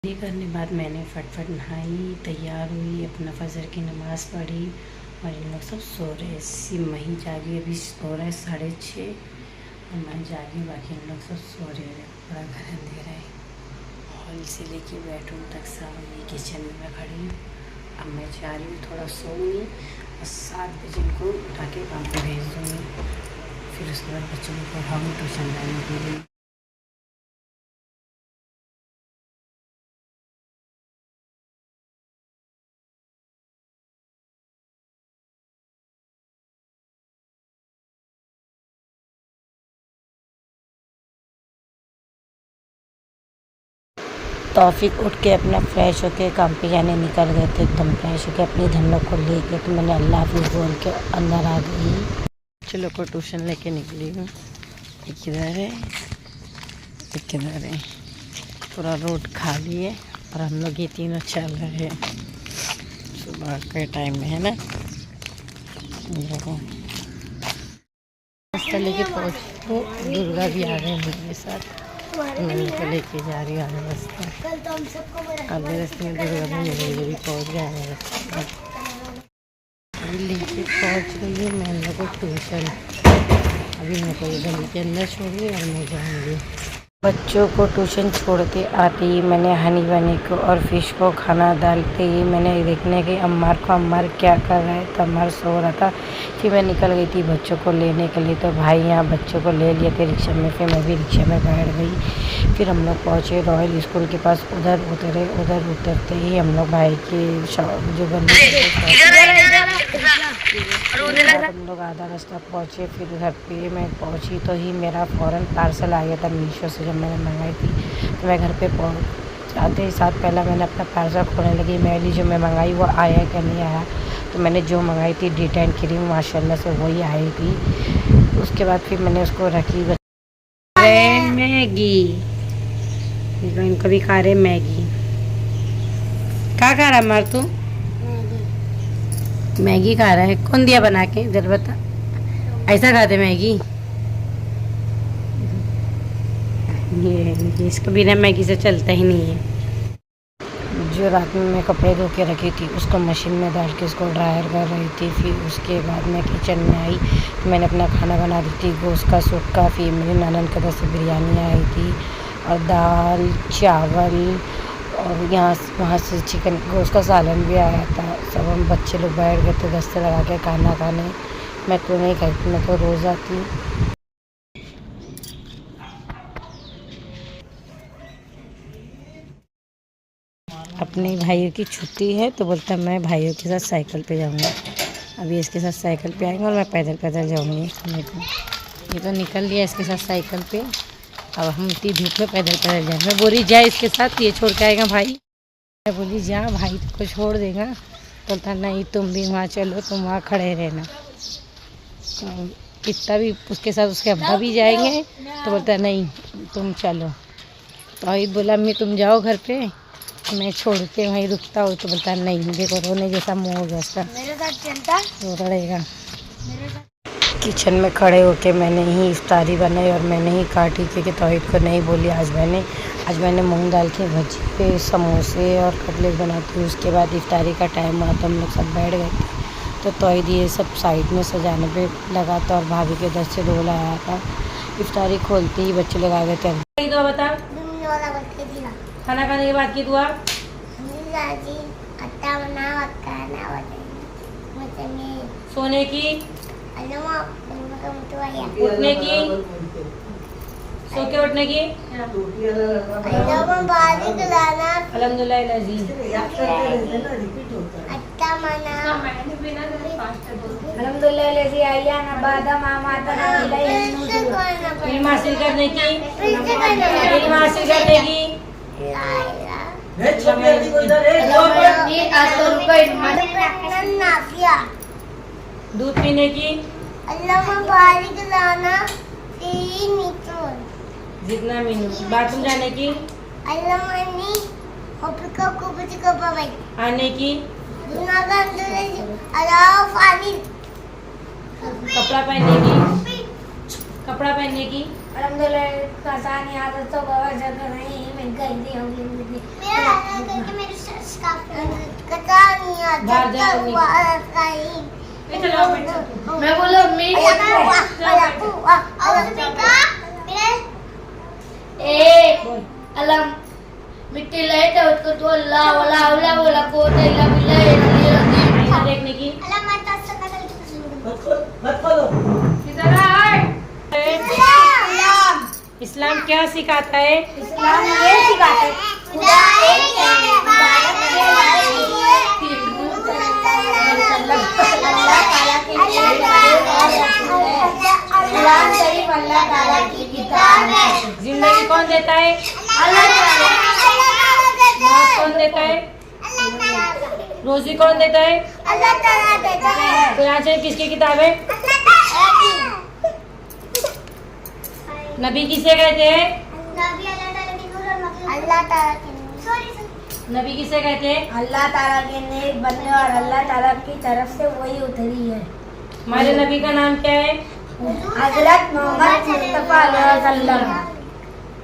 ये करने बाद मैंने फटफट नहाई, तैयार हुई, अपना फजर की नमाज़ पढ़ी और इन लोग सब सो रहे। सिम वहीं जागी, अभी सो रहे 6:30 और मैं जागी, बाकी इन लोग सब सो रहे हैं। पूरा घर अंधेरा है। हॉल से लेके बेडरूम तक सब ये किचन में मैं खड़ी हूँ। अब मैं जा रही हूँ, थोड़ा सोऊंगी और 7 बजे इनको उठा के काम पे भेज दूँगी। फिर उसके बाद बच्चों को पढ़ाऊँगी ट्यूशन जाने के लिए। तौफीक उठ के अपना फ्रेश होके काम पे जाने निकल गए थे, एकदम फ्रेश होके अपनी धनों को लेके। तो मैंने अल्लाह हाफिज़ बोल के अंदर आ गई। चलो को ट्यूशन लेके निकली हूँ। एक किधर है, एक किधर है। पूरा रोड खाली है और हम लोग ये तीनों चल रहे हैं। सुबह के टाइम में है ना। रास्ता लेके पहुँची, दुर्गा भी आ गए मेरे साथ। मैं उनको लेके जा रही हूँ आधे रास्ते। आधे रास्ते में दुर्गा भी मिलेगी, भी पहुँच गया है रास्ते। अभी लेके पहुँच गई हूँ मैं इन लोगों को ट्यूशन। अभी मैं कोई गली के अंदर छोड़ी और मैं जाऊँगी। बच्चों को ट्यूशन छोड़ के आते ही मैंने हनी बनी को और फिश को खाना डालते ही मैंने देखने की अम्मार को, अम्मार क्या कर रहा है। तो अम्मार सो रहा था। फिर मैं निकल गई थी बच्चों को लेने के लिए। तो भाई यहाँ बच्चों को ले लिए थे रिक्शा में। फिर मैं भी रिक्शा में बैठ गई। फिर हम लोग पहुँचे रॉयल स्कूल के पास। उधर उतरे, उधर उतरते ही हम लोग भाई की जो गली हम लोग आधा रास्ता पहुँचे। फिर घर पे मैं पहुँची तो ही मेरा फ़ौरन पार्सल आ गया था मीशो से, जब मैंने मंगाई थी। तो मैं घर पे आते ही साथ पहला मैंने अपना पार्सल खोलने लगी। मेरी जो मैं मंगाई वो आया क्या नहीं आया। तो मैंने जो मंगाई थी D10 क्रीम, माशाल्लाह से वही आई थी। उसके बाद फिर मैंने उसको रखी। मैगी, इनको भी खा रहे मैगी। क्या खा रहा मार तू? मैगी खा रहा है। कौन दिया बना के, इधर बता। ऐसा खाते मैगी? ये इसको बिना मैगी से चलता ही नहीं है। जो रात में मैं कपड़े धो के रखी थी उसको मशीन में डाल के उसको ड्रायर कर रही थी। फिर उसके बाद मैं किचन में आई तो मैंने अपना खाना बना दी थी, गोश्त का सुक्का। फिर मेरी नानन की तरफ से बिरयानी आई थी और दाल चावल, और यहाँ वहाँ से चिकन गोश्त का सालन भी आया था। सब हम बच्चे लोग बैठ गए थे दस्ते लगा के खाना खाने। मैं तो नहीं खाती, मैं तो रोज़ आती। अपने भाइयों की छुट्टी है तो बोलता मैं भाइयों के साथ साइकिल पे जाऊँगा। अभी इसके साथ साइकिल पे आएंगे और मैं पैदल पैदल जाऊँगी। ये तो निकल लिया इसके साथ साइकिल पे। अब हम इतनी धूप में पैदल पैदल जाएंगे। मैं बोली जा इसके साथ, ये छोड़ के आएगा भाई। मैं बोली जा, भाई को छोड़ देगा। बोलता नहीं तुम भी वहाँ चलो, तुम वहाँ खड़े रहना। इतना भी उसके साथ उसके अब्बा भी जाएंगे तो बोलता नहीं तुम चलो। तो अहिद बोला अम्मी तुम जाओ घर पे, मैं छोड़ के वहीं रुकता हूँ। तो बोलता नहीं, देखो रोने जैसा मुँह हो गया उसका, मेरे साथ चलता रो पड़ेगा। किचन में खड़े होके मैंने ही इफ्तारी बनाई और मैंने ही काटी, क्योंकि तौहीद को नहीं बोली। आज मैंने मूंग दाल की भजी, समोसे और कटलेट बनाती हूँ। उसके बाद इफ्तारी का टाइम हुआ तो हम लोग सब बैठ गए थे। तो तौहीद ये सब साइड में सजाने पे लगा था और भाभी के दर से डोला आया था। इफ्तारी खोलते ही बच्चे लोग आ गए थे। दुआ बता, खाना खाने के बाद की दुआ। सोने की, उठने की, सो के उठने की। अल्हम्दुलिल्लाह अजीज। इल्म हासिल करने की, इल्म हासिल करने की। दूध पीने की, जितना मीनू। बाथरूम जाने की, आने की, कपड़ा पहनने की, कपड़ा पहनने की। अल्हम्दुलिल्लाह बाहर जाओ। मैं बोलो अलम मिट्टी लाए थे उसको तो अल्लाह वाला अल्लाह वाला को इला बिल्ला देखने की इधर आए। इस्लाम क्या सिखाता है? इस्लाम ये सिखाता है खुदा एक है, इबादत के लायक अल्लाह ताला के लिए कुरान शरीफ अल्लाह ताला की किताब है। जिंदगी कौन देता है? अल्लाह ताला। मौत कौन देता है? रोजी कौन देता है? अल्लाह ताला देता है। कुरान शरीफ किसकी किताब है? नबी किसे कहते हैं? अल्लाह ताला के नबी किसे कहते हैं? अल्लाह ताला के नेक बंदे और अल्लाह ताला की तरफ से वही उतरी है। हमारे नबी का नाम क्या है? हजरत मोहम्मद मुस्तफा अलैहि वसल्लम।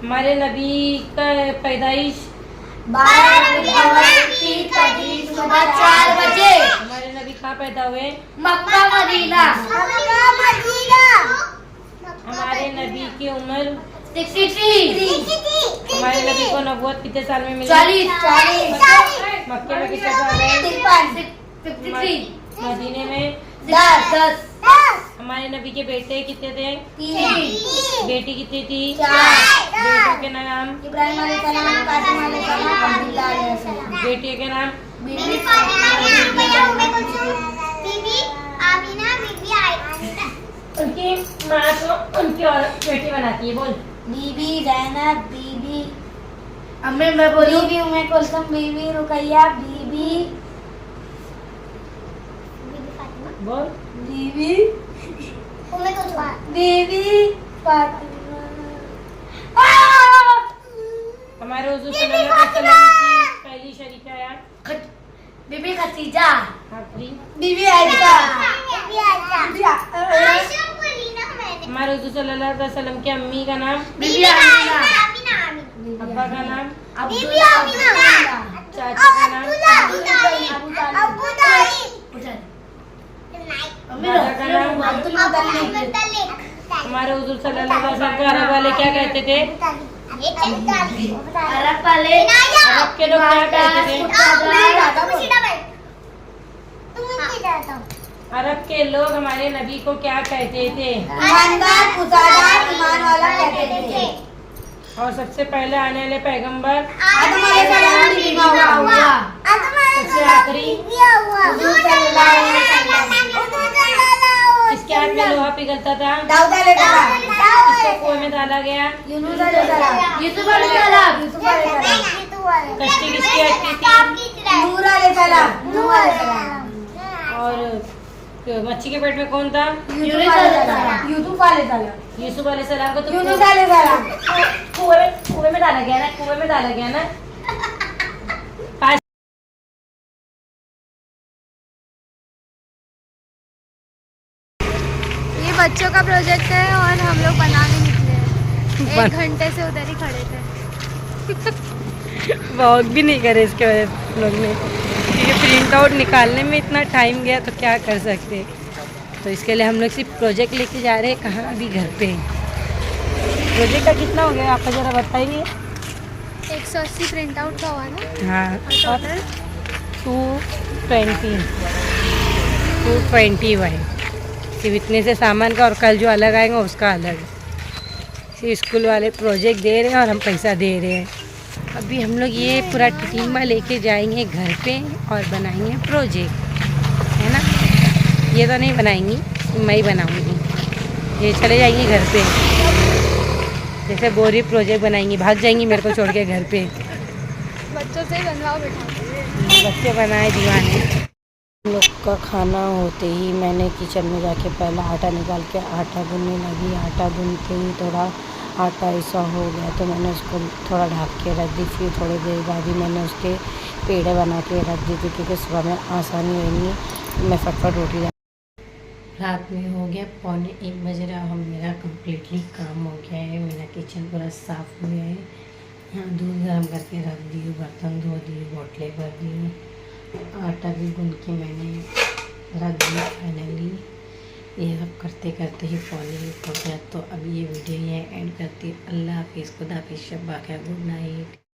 हमारे नबी का पैदाइश 12 की तकरीब सुबह 4 बजे हमारे नबी कहाँ पैदा हुए? Mecca Medina. हमारे नबी की उम्र 63। हमारे नबी को नबूवत कितने साल में मिली? 40। मक्के में कितने साल है? 53। मदीने में 10। हमारे नबी के बेटे कितने थे? 3। बेटी कितनी थी? 4। बेटों के नाम? इब्राहिम अलैहिस्सलाम, कासिम अलैहिस्सलाम, अब्दुल्लाह अलैहिस्सलाम। बेटियों के नाम? बीबी आमीना, बीबी आयशा। उनकी माँ को उनकी और बेटी बनाती है। बोल। बीबी ज़ैनब, बीबी अम्मी मैं बोली बीबी उम्मे कुलसुम, बीबी रुकैया, बीबी बोल। बीबी उम्मे कुलसुम, बीबी फातिमा। हमारे हुजूर सल्लल्लाहु अलैहि वसल्लम की पहली शरीका यार? बीबी खदीजा, आखिरी? बीबी आयशा, बीबी आयशा। हमारे हुजूर सल्लल्लाहु अलैहि वसल्लम की अम्मी का नाम? बीबी आमीना, अब्बा का नाम? बीबी आमीना, चाचा का नाम? अबू तालिब, दादा का नाम? अब्दुल मुत्तलिब। हमारे हुजूर सल्लल्लाहु अलैहि वसल्लम को अरब वाले क्या कहते थे? अरब वाले अरब के लोग क्या कहते थे? अरब के लोग हमारे नबी को क्या कहते थे? ईमानदार, गुजारदार, ईमान वाला कहते थे। और सबसे पहले आने वाले पैगंबर? आदम अलैहिस्सलाम की बीवी हुआ। सबसे आखिरी? हुजूर सल्लल्लाहु अलैहि वसल्लम। किसके हाथ में लोहा पिघलता था? दाऊद अलैहिस्सलाम। किसको कुएं में डाला गया? यूनुस अलैहिस्सलाम। यूसुफ अलैहिस्सलाम। कश्ती किसकी हटती थी? नूह अलैहिस्सलाम। नूह अलैहिस्सलाम। और मच्छी के पेट में कौन था? यूसुफ अलैहिस्सलाम। यूसुफ अलैहिस्सलाम। यूसुफ अलैहिस्सलाम को तो यूनुस अलैहिस्सलाम। कुएं में डाला गया ना? कुएं में डाला गया ना? ये बच्चों का प्रोजेक्ट है और हम लोग बनाने निकले हैं। 1 घंटे से उधर ही खड़े थे। वॉक भी नहीं करे इसके वजह से लोग ने, क्योंकि प्रिंट आउट निकालने में इतना टाइम गया तो क्या कर सकते। तो इसके लिए हम लोग सिर्फ प्रोजेक्ट लेके जा रहे हैं। कहाँ? अभी घर पे। प्रोजेक्ट का कितना हो गया आपका ज़रा बताइए। 180 प्रिंट आउट का हुआ ना? हाँ, और टोटल 220 हुआ है सिर्फ इतने से सामान का, और कल जो अलग आएगा उसका अलग। सिर्फ स्कूल वाले प्रोजेक्ट दे रहे हैं और हम पैसा दे रहे हैं। अभी हम लोग ये पूरा टीमा लेके जाएंगे घर पे और बनाएंगे प्रोजेक्ट, है ना? ये तो नहीं बनाएंगी, मैं ही बनाऊंगी। ये चले जाएंगी घर पे, जैसे बोरी प्रोजेक्ट बनाएंगी, भाग जाएंगी मेरे को छोड़ के घर पे। बच्चों से ही बनवाओ बेटा। बच्चे बनाए दीवाने। हम लोग का खाना होते ही मैंने किचन में जाके पहला आटा निकाल के आटा गूंदने लगी। आटा गूंदते ही थोड़ा आटा ऐसा हो गया तो मैंने उसको थोड़ा ढक के रख दी। फिर थोड़ी देर बाद ही मैंने उसके पेड़े बना के रख दी थी, क्योंकि सुबह में आसानी होगी, मैं फटफट रोटी। रात में हो गया 1:45 बज रहा। हम मेरा कम्प्लीटली काम हो गया है। मेरा किचन पूरा साफ़ हो गया है। यहाँ दूध गर्म करके रख दी, बर्तन धो दिए, बोतलें भर दी, आटा भी गूंद के मैंने रख दिया फाइनली। ये सब करते करते ही पौने हो गया। तो अभी ये वीडियो ये एंड करती है। अल्लाह हाफिज़, खुदा हाफिज़, शब्बा खैर, गुड नाइट।